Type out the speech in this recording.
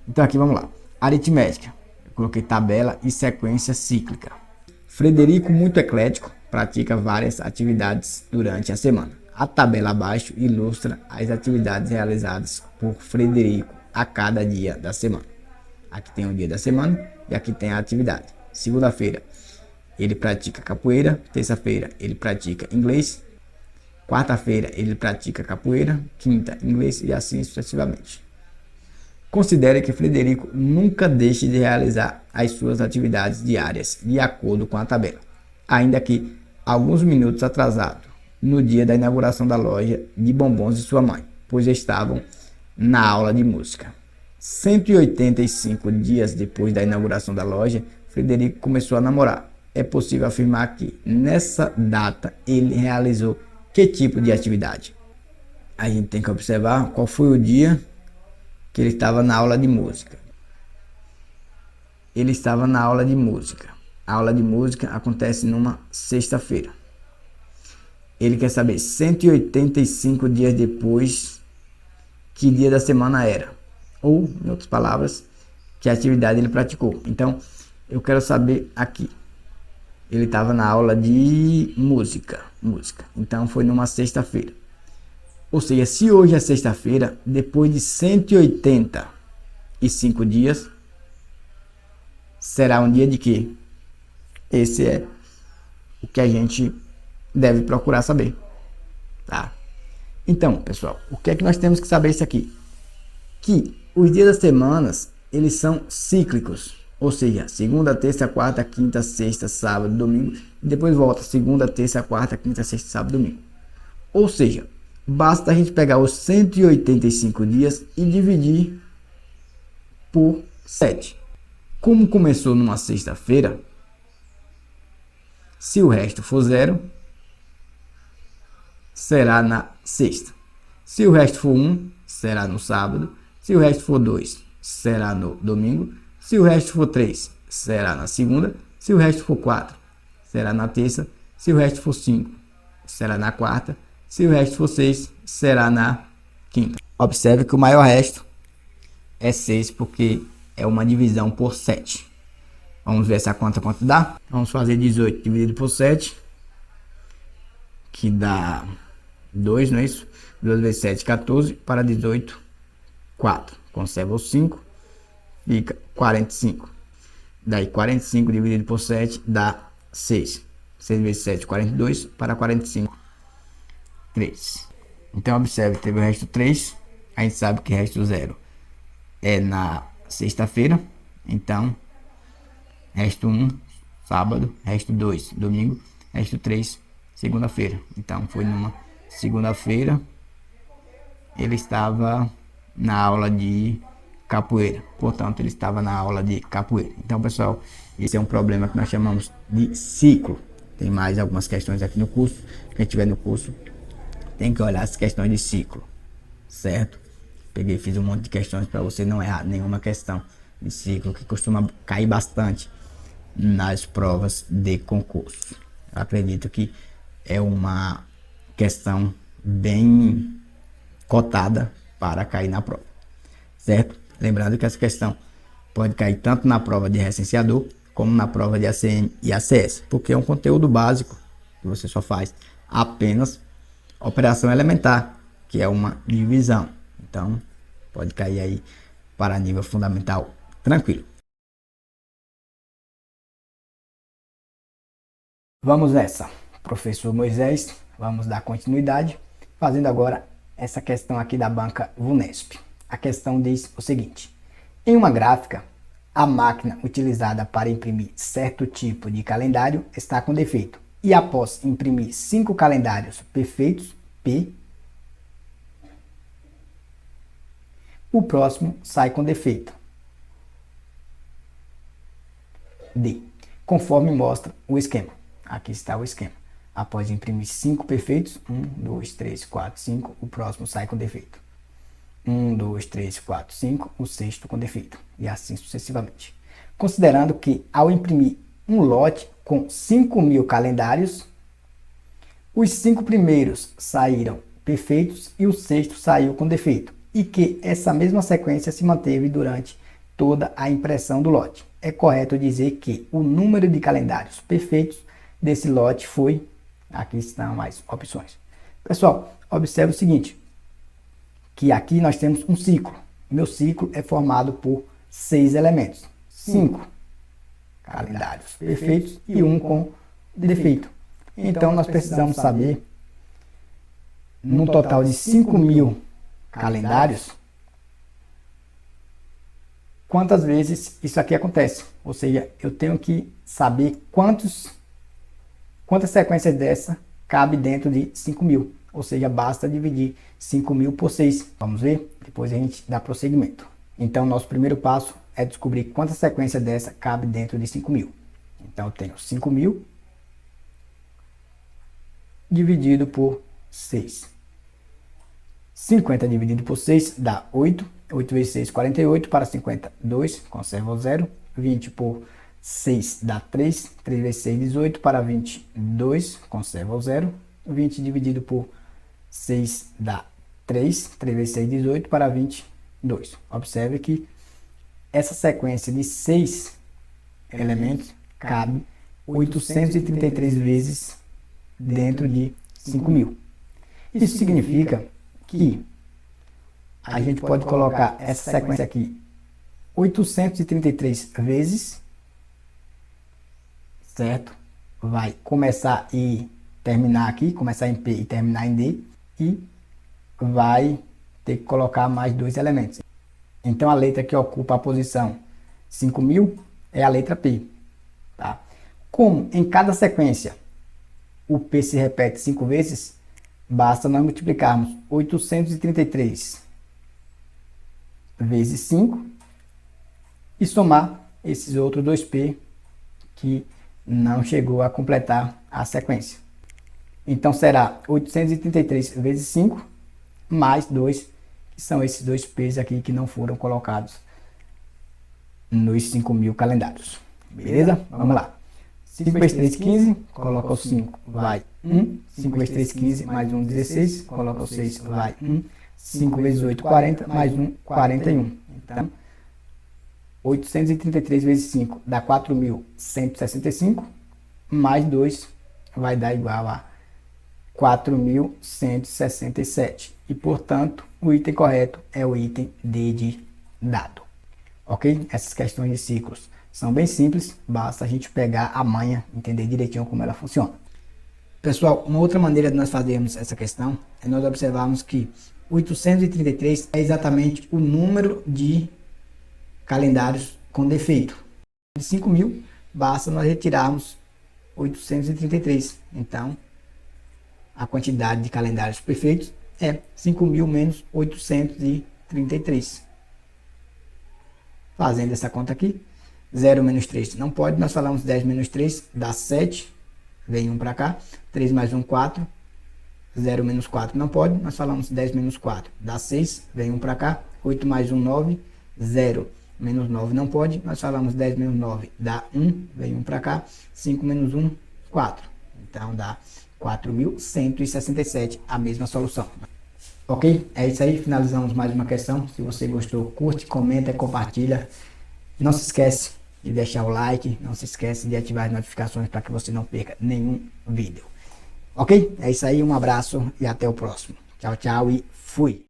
Então aqui vamos lá. Aritmética. Eu coloquei tabela e sequência cíclica. Frederico, muito eclético, pratica várias atividades durante a semana. A tabela abaixo ilustra as atividades realizadas por Frederico a cada dia da semana. Aqui tem o dia da semana e aqui tem a atividade. Segunda-feira ele pratica capoeira, terça-feira ele pratica inglês, quarta-feira ele pratica capoeira, quinta inglês e assim sucessivamente. Considere que Frederico nunca deixe de realizar as suas atividades diárias de acordo com a tabela, ainda que alguns minutos atrasado no dia da inauguração da loja de bombons de sua mãe, pois estavam na aula de música. 185 dias depois da inauguração da loja, Frederico começou a namorar. É possível afirmar que nessa data ele realizou que tipo de atividade? A gente tem que observar qual foi o dia que ele estava na aula de música. Ele estava na aula de música. A aula de música acontece numa sexta-feira. Ele quer saber 185 dias depois que dia da semana era. Ou, em outras palavras, que atividade ele praticou. Então, eu quero saber aqui. Ele estava na aula de música. Então, foi numa sexta-feira. Ou seja, se hoje é sexta-feira, depois de 185 dias, será um dia de quê? Esse é o que a gente deve procurar saber, tá? Então, pessoal, o que é que nós temos que saber isso aqui? Que os dias das semanas, eles são cíclicos, ou seja, segunda, terça, quarta, quinta, sexta, sábado, domingo, e depois volta segunda, terça, quarta, quinta, sexta, sábado, domingo. Ou seja, basta a gente pegar os 185 dias e dividir por 7. Como começou numa sexta-feira, se o resto for zero, será na sexta. Se o resto for 1, será no sábado. Se o resto for 2, será no domingo. Se o resto for 3, será na segunda. Se o resto for 4, será na terça. Se o resto for 5, será na quarta. Se o resto for 6, será na quinta. Observe que o maior resto é 6, porque é uma divisão por 7. Vamos ver essa conta quanto dá. Vamos fazer 18 dividido por 7, que dá 2, não é isso? 2 vezes 7, 14, para 18, 4. Conserva o 5, fica 45. Daí 45 dividido por 7 dá 6. 6 vezes 7, 42, para 45, 3. Então observe, teve o resto 3. A gente sabe que o resto 0 é na sexta-feira. Então, resto 1, sábado. Resto 2, domingo. Resto 3, segunda-feira. Então, foi numa segunda-feira. Ele estava na aula de capoeira. Portanto, ele estava na aula de capoeira. Então, pessoal, esse é um problema que nós chamamos de ciclo. Tem mais algumas questões aqui no curso. Quem estiver no curso tem que olhar as questões de ciclo, certo? Peguei, fiz um monte de questões para você não errar nenhuma questão de ciclo, que costuma cair bastante nas provas de concurso. Eu acredito que é uma questão bem cotada para cair na prova, certo? Lembrando que essa questão pode cair tanto na prova de recenseador como na prova de ACM e ACS, porque é um conteúdo básico que você só faz apenas operação elementar, que é uma divisão. Então, pode cair aí para nível fundamental tranquilo. Vamos nessa, professor Moisés. Vamos dar continuidade, fazendo agora essa questão aqui da banca VUNESP. A questão diz o seguinte: em uma gráfica, a máquina utilizada para imprimir certo tipo de calendário está com defeito. E após imprimir 5 calendários perfeitos, P, o próximo sai com defeito, D, conforme mostra o esquema. Aqui está o esquema. Após imprimir 5 perfeitos, 1, 2, 3, 4, 5, o próximo sai com defeito. 1, 2, 3, 4, 5, o sexto com defeito. E assim sucessivamente. Considerando que ao imprimir um lote com 5.000 calendários, os 5 primeiros saíram perfeitos e o sexto saiu com defeito. E que essa mesma sequência se manteve durante toda a impressão do lote. É correto dizer que o número de calendários perfeitos desse lote foi... Aqui estão as opções. Pessoal, observe o seguinte, que aqui nós temos um ciclo. Meu ciclo é formado por 6 elementos. 5 calendários perfeitos e 1 com defeito. Então, nós precisamos saber, num total de 5.000 calendários, quantas vezes isso aqui acontece. Ou seja, eu tenho que saber quantas sequências dessa cabe dentro de 5.000. Ou seja, basta dividir 5.000 por 6. Vamos ver? Depois a gente dá prosseguimento. Então, nosso primeiro passo é descobrir quantas sequências dessa cabe dentro de 5.000. Então, eu tenho 5.000 dividido por 6. 50 dividido por 6 dá 8. 8 vezes 6, 48. Para 50, 2. Conserva o 0. 20 por 6 dá 3. 3 vezes 6, 18. Para 20, 2. Conserva o 0. 20 dividido por 6 dá 3. 3 vezes 6, 18. Para 20, 2. Observe que essa sequência de 6 elementos cabe 833 vezes dentro de 5.000. Isso significa que a gente pode colocar essa sequência aqui 833 vezes, certo? Vai começar e terminar aqui, começar em P e terminar em D, e vai ter que colocar mais 2 elementos. Então a letra que ocupa a posição 5.000 é a letra P, tá? Como em cada sequência o P se repete 5 vezes, basta nós multiplicarmos 833 vezes 5 e somar esses outros 2P que não chegou a completar a sequência. Então será 833 vezes 5 mais 2, que são esses 2P's aqui que não foram colocados nos 5.000 calendários. Beleza? Vamos lá. 5 vezes 3, 15, coloca o 5, vai 1. 5 vezes 3, 15, mais 1, 16, coloca o 6, vai 1. 5 vezes 8, 40, mais 1, 41. Então, 833 vezes 5 dá 4.165, mais 2 vai dar igual a 4.167. E, portanto, o item correto é o item D de dado. Ok? Essas questões de ciclos são bem simples, basta a gente pegar a manha, entender direitinho como ela funciona. Pessoal, uma outra maneira de nós fazermos essa questão é nós observarmos que 833 é exatamente o número de calendários com defeito. De 5.000, basta nós retirarmos 833. Então, a quantidade de calendários perfeitos é 5.000 menos 833. Fazendo essa conta aqui, 0 menos 3 não pode, nós falamos 10 menos 3 dá 7, vem 1 para cá, 3 mais 1, 4, 0 menos 4 não pode, nós falamos 10 menos 4 dá 6, vem 1 para cá, 8 mais 1, 9, 0 menos 9 não pode, nós falamos 10 menos 9 dá 1, vem 1 para cá, 5 menos 1, 4, então dá 4.167, a mesma solução. Ok? É isso aí, finalizamos mais uma questão. Se você gostou, curte, comenta, compartilha. Não se esquece de deixar o like, não se esquece de ativar as notificações para que você não perca nenhum vídeo. Ok? É isso aí, um abraço e até o próximo. Tchau, tchau e fui!